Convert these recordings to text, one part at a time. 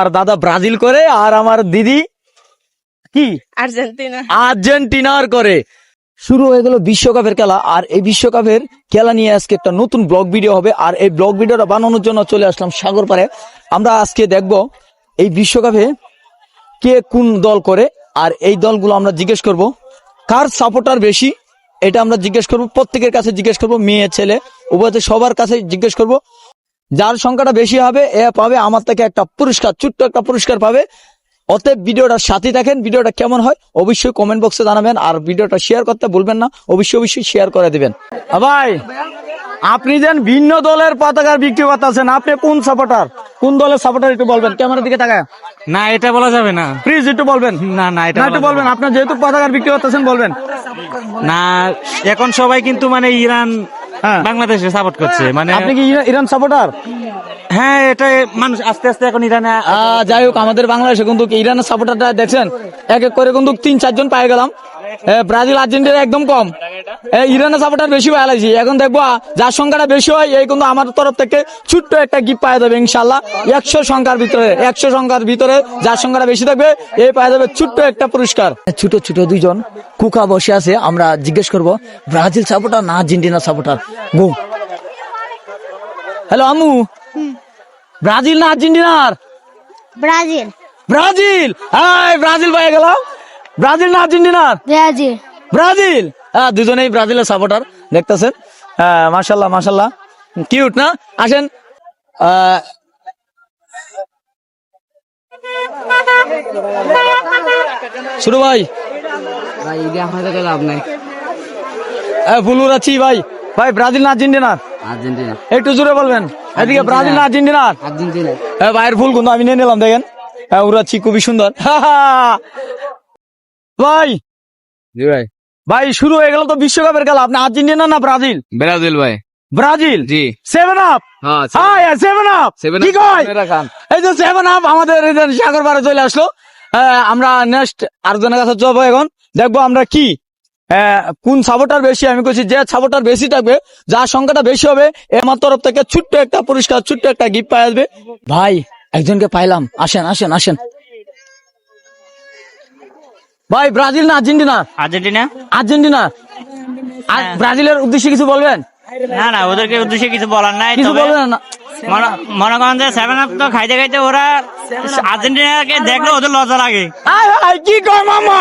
আমার দাদা ব্রাজিল করে আর আমার দিদি কি আর্জেন্টিনার করে। শুরু হয়ে গেল বিশ্বকাপের খেলা, আর এই বিশ্বকাপের খেলা নিয়ে আজকে একটা নতুন ব্লগ ভিডিও হবে। আর এই ব্লগ ভিডিওটা বানানোর জন্য চলে আসলাম সাগর পাড়ে। আমরা আজকে দেখব এই বিশ্বকাপে কে কোন দল করে, আর এই দলগুলো আমরা জিজ্ঞেস করব কার সাপোর্টার বেশি, এটা আমরা জিজ্ঞেস করব। প্রত্যেকের কাছে জিজ্ঞেস করব, মেয়ে ছেলে উভয় সবার কাছে জিজ্ঞেস করব। যার সংখ্যাটা বেশি হবে এ পাবে আমার থেকে একটা পুরস্কার, ছোট্ট একটা পুরস্কার পাবে। অতএব ভিডিওটার সাথে দেখেন, ভিডিওটা কেমন হয় অবশ্যই কমেন্ট বক্সে জানাবেন, আর ভিডিওটা শেয়ার করতে ভুলবেন না, অবশ্যই শেয়ার করে দিবেন। ভাই আপনি যেন ভিন্ন দলের পতাকার বিক্রি করতেছেন, আপনি কোন সাপোর্টার, কোন দলের সাপোর্টার একটু বলবেন ক্যামেরার দিকে তাকায়। না এটা বলা যাবে না, প্লিজ একটু বলবেন। না এটা একটু বলবেন, আপনার যেহেতু পতাকার বিক্রি করতেছেন বলবেন। না এখন সবাই কিন্তু মানে ইরান হ্যাঁ। বাংলাদেশে সাপোর্ট করছে, মানে আপনি কি ইরান সাপোর্টার? হ্যাঁ এটা মানুষ আস্তে আস্তে এখন ইরানে যাই হোক, আমাদের বাংলাদেশে কিন্তু ইরানের সাপোর্টারটা দেখছেন এক এক করে কিন্তু 3-4 জন পাই গেলাম। ব্রাজিল আর্জেন্টিনা একদম কম, ইরানের সাপোর্টার বেশি পাই লাগছি। এখন দেখবো যার সংখ্যাটা বেশি হয় এই কিন্তু আমার তরফ থেকে ছোট্ট একটা গিফট পাওয়া যাবে ইনশাল্লাহ। 100 সংখ্যার ভিতরে যার সংখ্যাটা বেশি থাকবে এই পাওয়া যাবে ছোট্ট একটা পুরস্কার। ছোট ছোট দুইজন কুকা বসে আছে, আমরা জিজ্ঞেস করব ব্রাজিল সাপোর্টার না আর্জেন্টিনা সাপোর্টার। গো হ্যালো আম্মু, ব্রাজিল না আর্জেন্টিনার? ব্রাজিল। ব্রাজিল, হাই ব্রাজিল পেয়ে গেলাম। ব্রাজিল না আর্জেন্টিনার? ব্রাজিল। ব্রাজিল। দুজনেই ব্রাজিলের সাপোর্টার দেখতেছেন। মাশাল্লাহ মাশাল্লাহ, কিউট না? আসেন। শুরু ভাই। লাভ নাই। ফুলুরাচ্ছি ভাই। ভাই ব্রাজিল না আর্জেন্টিনার? আর্জেন্টিনা। একটু জোরে বলবেন। এদিকে ব্রাজিল না আর্জেন্টিনার? আর্জেন্টিনা। ভাইয়ের ফুল কিন্তু আমি নিয়ে নিলাম, দেখেন উড়াচ্ছি, খুবই সুন্দর। ভাই জি ভাই। ভাই শুরু হয়ে গেল তো বিশ্বকাপের খেলা, আপনি আর্জেন্টিনা না ব্রাজিল? ব্রাজিল ভাই। ব্রাজিল। জি। 7 আপ। হ্যাঁ 7 আপ। কি কয়? এই যে 7 আপ আমাদের সাগর পাড়ে চলে আসলো। আমরা নেক্সট আরেকজনের কাছে যাবো, এখন দেখবো আমরা কি কোন সাপোর্টার বেশি। আমি বলছি যে সাপোর্টার বেশি থাকবে, যার সংখ্যাটা বেশি হবে আমার তরফ থেকে ছোট্ট একটা পুরস্কার, ছোট্ট একটা গিফট পাওয়া যাবে। ভাই একজনকে পাইলাম, আসেন আসেন আসেন। ভাই ব্রাজিল না আর্জেন্টিনা? আর্জেন্টিনা। আর্জেন্টিনা। আর ব্রাজিলের উদ্দেশ্যে কিছু বলবেন? না ওদেরকে উদ্দেশ্যে কিছু বলার নাই, কিছু বলবেন না? মনে করেন যে 7 আপ তো খাইতে খাইতে ওরা আর্জেন্টিনাকে দেখলে ওদের লজ্জা লাগে। কি কয় মামা?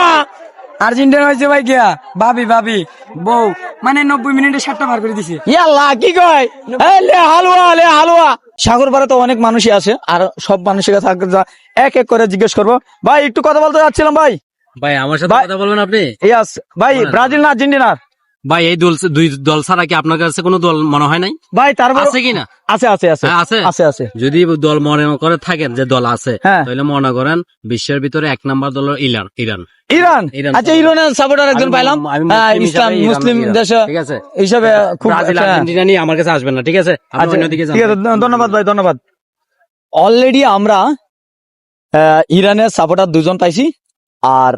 আর্জেন্টিনা হয়েছে ভাই গিয়া ভাবি বউ মানে 90 মিনিটে 7টা মার করে দিছে। ইয়াল্লা কি কয়? লে হালুয়া। সাগর পাড়ে তো অনেক মানুষই আছে, আর সব মানুষের কাছে এক এক করে জিজ্ঞেস করবো। ভাই একটু কথা বলতে যাচ্ছিলাম। ভাই ভাই আমার সাথে কথা বলবেন আপনি? ইয়াস ভাই, ব্রাজিল না আর্জেন্টিনার? ভাই এই দুই দল ছাড়া কি আপনার কাছে কোনো দল মনে হয় নাই? ভাই তারপর আছে কিনা? আছে আছে আছে হ্যাঁ, আছে আছে আছে। যদি দল মনে করে থাকেন যে দল আছে, হ্যাঁ। তাহলে মনে করেন বিশ্বের ভিতরে 1 নাম্বার দল ইরান। ইরান। ইরান। আচ্ছা ইরানের সাপোর্টার একজন পাইলাম, ইসলাম মুসলিম দেশ ঠিক আছে হিসাবে খুব ব্রাজিল আর্জেন্টিনা নিয়ে আমার কাছে আসবেন না, ঠিক আছে? আপনি আচ্ছা, অন্যদিকে যান। ঠিক আছে, ধন্যবাদ ভাই, ধন্যবাদ। অলরেডি আমরা ইরানের সাপোর্টার 2 জন পাইছি, আর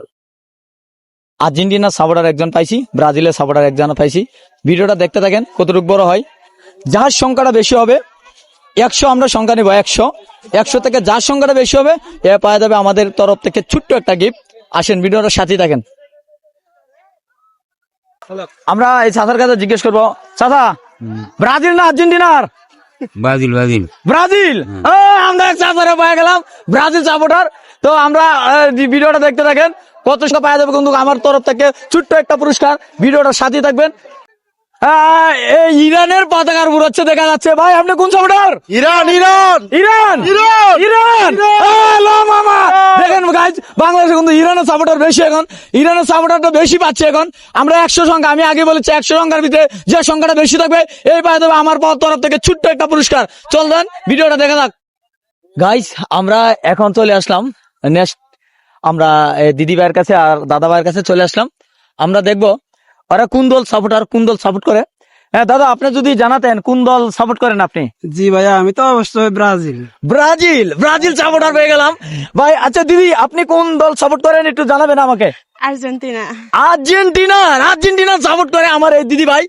আর্জেন্টিনার সাপোর্টার 1 জন পাইছি, ব্রাজিলের সাপোর্টার 1 জন পাইছি। ভিডিওটা দেখতে থাকেন কতটুকু বড় হয়। যার সংখ্যাটা বেশি হবে 100 আমরা সংখ্যা নিব, 100 থেকে যার সংখ্যাটা বেশি হবে এ পাওয়া যাবে আমাদের তরফ থেকে ছোট্ট একটা গিফট। আসেন ভিডিওটার সাথে থাকেন। আমরা এই চাচার কাছে জিজ্ঞেস করবো, চাচা ব্রাজিল না আর্জেন্টিনার? ব্রাজিল। ব্রাজিল। আমরা এক চাচারে পাই গেলাম ব্রাজিল সাপোর্টার। তো আমরা ভিডিওটা দেখতে থাকেন, কত সংখ্যা পাওয়া যাবে কিন্তু আমার তরফ থেকে ছোট্ট একটা পুরস্কার। ভিডিওটার সাথে থাকবেন। এই ইরানের পতাকার বুড়াচ্ছে দেখা যাচ্ছে। ভাই আপনি কোন সাপোর্টার? ইরান। মামা দেখেন গাইজ, বাংলাদেশে কিন্তু ইরানের সাপোর্টার বেশি, এখন ইরানের সাপোর্টারটা বেশি পাচ্ছে। এখন আমরা 100 সংখ্যা, আমি আগে বলেছি 100 সংখ্যার ভিতরে যে সংখ্যাটা বেশি থাকবে এই পাওয়া যাবে আমার তরফ থেকে ছোট্ট একটা পুরস্কার। চল দেন ভিডিওটা দেখা যাক। গাইজ আমরা এখন চলে আসলাম নেক্সট, আমরা দিদি ভাইয়ের কাছে আর দাদা ভাইয়ের কাছে চলে আসলাম। আমরা দেখবো ওরা কোন দল সাপোর্ট করে। হ্যাঁ দাদা, আপনি যদি জানাতেন কোন দল সাপোর্ট করেন আপনি? জি ভাইয়া, আমি তো অবশ্যই ব্রাজিল সাপোর্টার পেয়ে গেলাম ভাই। আচ্ছা দিদি, আপনি কোন দল সাপোর্ট করেন একটু জানাবেন আমাকে? আর্জেন্টিনা সাপোর্ট করে আমার এই দিদি ভাই।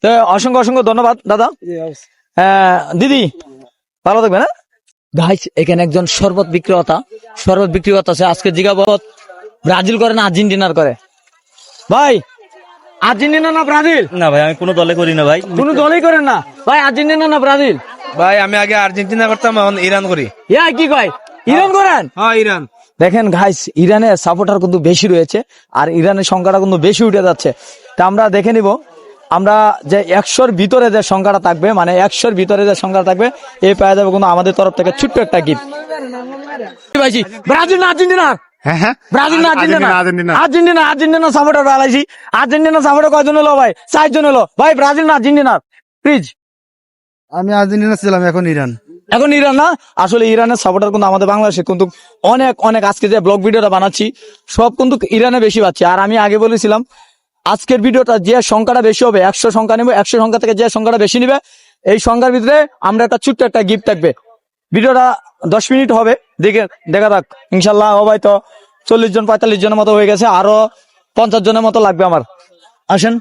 তো অসংখ্য ধন্যবাদ দাদা। দিদি ভালো থাকবেন। হ্যাঁ। গাইস এখানে একজন শরবত বিক্রেতা আছে। আজকে জিগাবত ব্রাজিল করে না আর্জেন্টিনার করে? ভাই আর্জেন্টিনা না ব্রাজিল? না ভাই আমি কোনো দলে করি না ভাই। কোনো দলই করেন না ভাই? আর্জেন্টিনা না ব্রাজিল? ভাই আমি আগে আর্জেন্টিনা করতাম, এখন ইরান করি। ইয়া কি কয়, ইরান করেন? হ্যাঁ ইরান। দেখেন গাইস ইরানের সাপোর্টার কিন্তু বেশি রয়েছে আর ইরানের সংখ্যাটা কিন্তু বেশি উঠে যাচ্ছে। তা আমরা দেখে নিব আমরা যে 100-র ভিতরে যে সংখ্যাটা থাকবে, মানে 100-র ভিতরে যে সংখ্যাটা থাকবে এই পাওয়া যাবে কিন্তু আমাদের তরফ থেকে ছোট্ট একটা গিফট। ব্রাজিল না আর্জেন্টিনা? ব্রাজিল না আর্জেন্টিনা? আর্জেন্টিনা সাপোর্টার বানাইছি। আর্জেন্টিনা সাপোর্টার কয়জন হলো ভাই? 4 জন হলো ভাই। ব্রাজিল না আর্জেন্টিনা প্লিজ? আমি আর্জেন্টিনা ছিলাম, এখন ইরান। এখন ইরান না? আসলে ইরানের সাপোর্টার কিন্তু আমাদের বাংলাদেশে কিন্তু অনেক আজকে যে ব্লগ ভিডিওটা বানাচ্ছি সব কিন্তু ইরানে বেশি পাচ্ছি। আর আমি আগে বলেছিলাম আজকের ভিডিওটা যে সংখ্যাটা বেশি হবে, 100 সংখ্যা নেবে, 100 সংখ্যা থেকে যে সংখ্যাটা বেশি নিবে এই সংখ্যার ভিতরে আমরা একটা ছোট্ট একটা গিফট থাকবে। ভিডিওটা 10 মিনিট হবে, দেখা যাক ইনশাল্লাহ। ও ভাই তো 40 জন 45 জনের মতো হয়ে গেছে, আরো 50 জনের মতো লাগবে আমার। আসেন